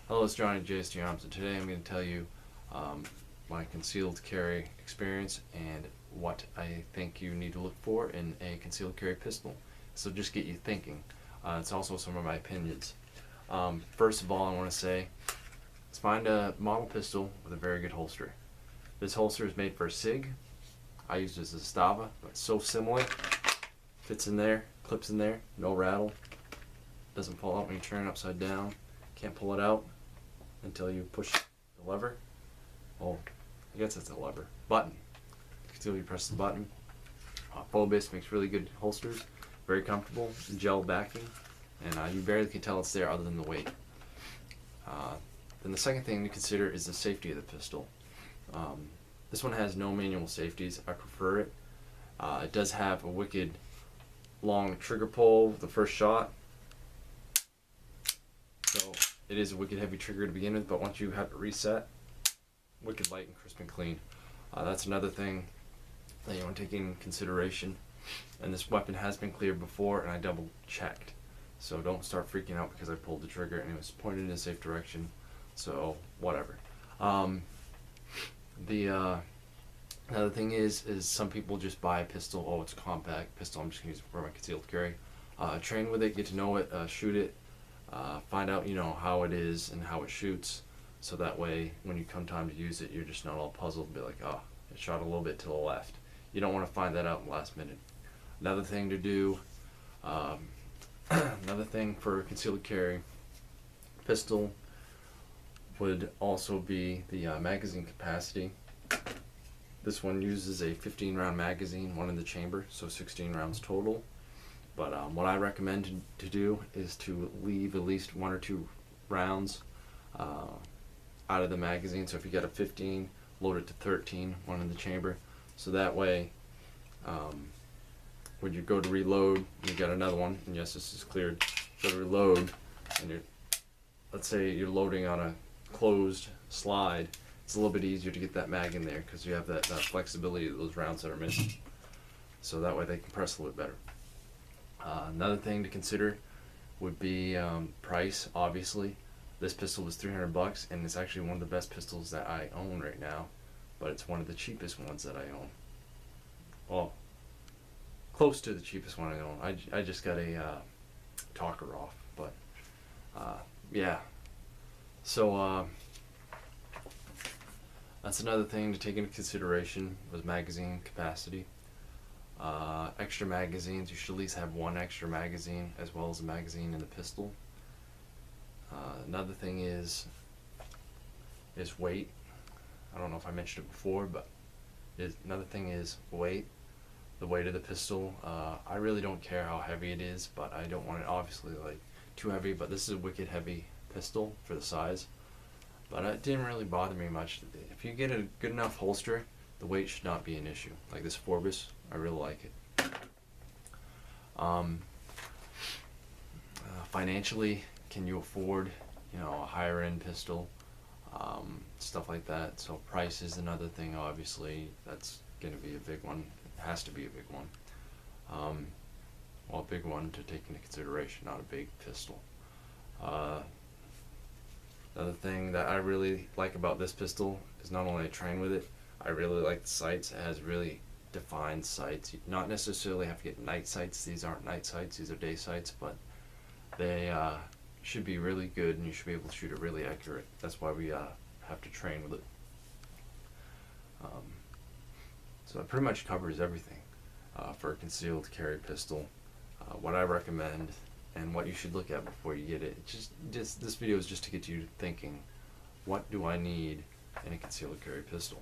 Hello, it's Johnny JST Arms, and today I'm going to tell you my concealed carry experience and what I think you need to look for in a concealed carry pistol. So just get you thinking. It's also some of my opinions. First of all, I want to say, let's find a model pistol with a very good holster. This holster is made for a SIG. I used this as a Stava, but it's so similar. Fits in there, clips in there, no rattle. Doesn't fall out when you turn it upside down. Can't pull it out until you push the lever. Oh, I guess it's a lever. Button. Until you press the button. Phobos makes really good holsters. Very comfortable. Gel backing. And you barely can tell it's there other than the weight. Then the second thing to consider is the safety of the pistol. This one has no manual safeties. I prefer it. It does have a wicked long trigger pull with the first shot. So it is a wicked heavy trigger to begin with, but once you have it reset, wicked light and crisp and clean. That's another thing that you want to take in consideration. And this weapon has been cleared before, and I double checked. So don't start freaking out because I pulled the trigger and it was pointed in a safe direction. So whatever. Another thing is some people just buy a pistol. Oh, it's a compact pistol. I'm just gonna use it for my concealed carry. Train with it, get to know it, shoot it. Find out, how it is and how it shoots, so that way when you come time to use it, you're just not all puzzled and be like, oh, it shot a little bit to the left. You don't want to find that out in the last minute. Another thing to do, another thing for a concealed carry pistol would also be the magazine capacity. This one uses a 15 round magazine, one in the chamber, so 16 rounds total. But what I recommend to do is to leave at least 1 or 2 rounds out of the magazine. So if you got a 15, load it to 13, one in the chamber. So that way, when you go to reload, you got another one, and yes, this is cleared. Go to reload, and let's say you're loading on a closed slide. It's a little bit easier to get that mag in there because you have that flexibility of those rounds that are missing. So that way they compress a little bit better. Another thing to consider would be price. Obviously, this pistol was $300, and it's actually one of the best pistols that I own right now. But it's one of the cheapest ones that I own. Well, close to the cheapest one I own. I just got a talker off, but yeah. So that's another thing to take into consideration was magazine capacity. Extra magazines, you should at least have 1 extra magazine as well as a magazine in the pistol. Another thing is weight. I don't know if I mentioned it before, but another thing is weight. The weight of the pistol. I really don't care how heavy it is, but I don't want it obviously like too heavy, but this is a wicked heavy pistol for the size. But it didn't really bother me much. If you get a good enough holster, the weight should not be an issue. Like this Phobos, I really like it. Financially, can you afford, a higher end pistol? Stuff like that. So price is another thing. Obviously, that's going to be a big one. It has to be a big one. Well, a big one to take into consideration, not a big pistol. Another thing that I really like about this pistol is not only I train with it, I really like the sights. It has really defined sights. You not necessarily have to get night sights. These aren't night sights, these are day sights, but they should be really good and you should be able to shoot it really accurate. That's why we have to train with it. So it pretty much covers everything for a concealed carry pistol. What I recommend and what you should look at before you get it. Just this video is just to get you thinking, what do I need in a concealed carry pistol?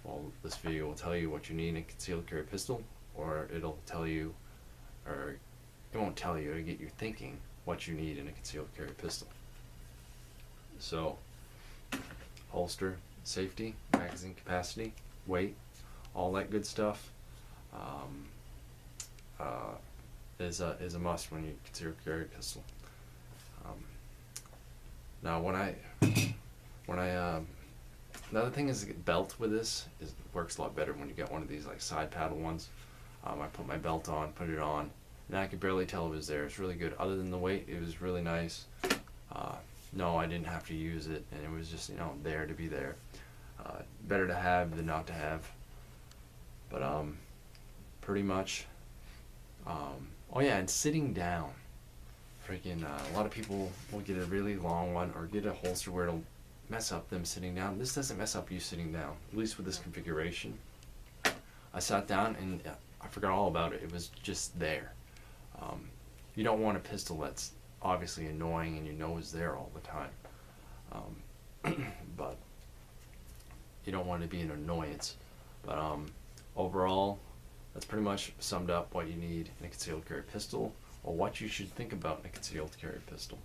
Well, this video will tell you what you need in a concealed carry pistol, or it'll tell you, or it won't tell you, it'll get you thinking what you need in a concealed carry pistol. So, holster, safety, magazine capacity, weight, all that good stuff, is a must when you consider carry a pistol. Now the other thing is the belt with this works a lot better when you get one of these like side paddle ones. I put my belt on, put it on, and I could barely tell it was there. It's really good. Other than the weight, it was really nice. No, I didn't have to use it, and it was just, there to be there. Better to have than not to have. But pretty much. Oh yeah, and sitting down. Freaking a lot of people will get a really long one or get a holster where it'll mess up them sitting down. This doesn't mess up you sitting down, at least with this configuration. I sat down and I forgot all about it. It was just there. You don't want a pistol that's obviously annoying and you know is there all the time. But you don't want to be an annoyance. But overall, that's pretty much summed up what you need in a concealed carry pistol, or what you should think about in a concealed carry pistol.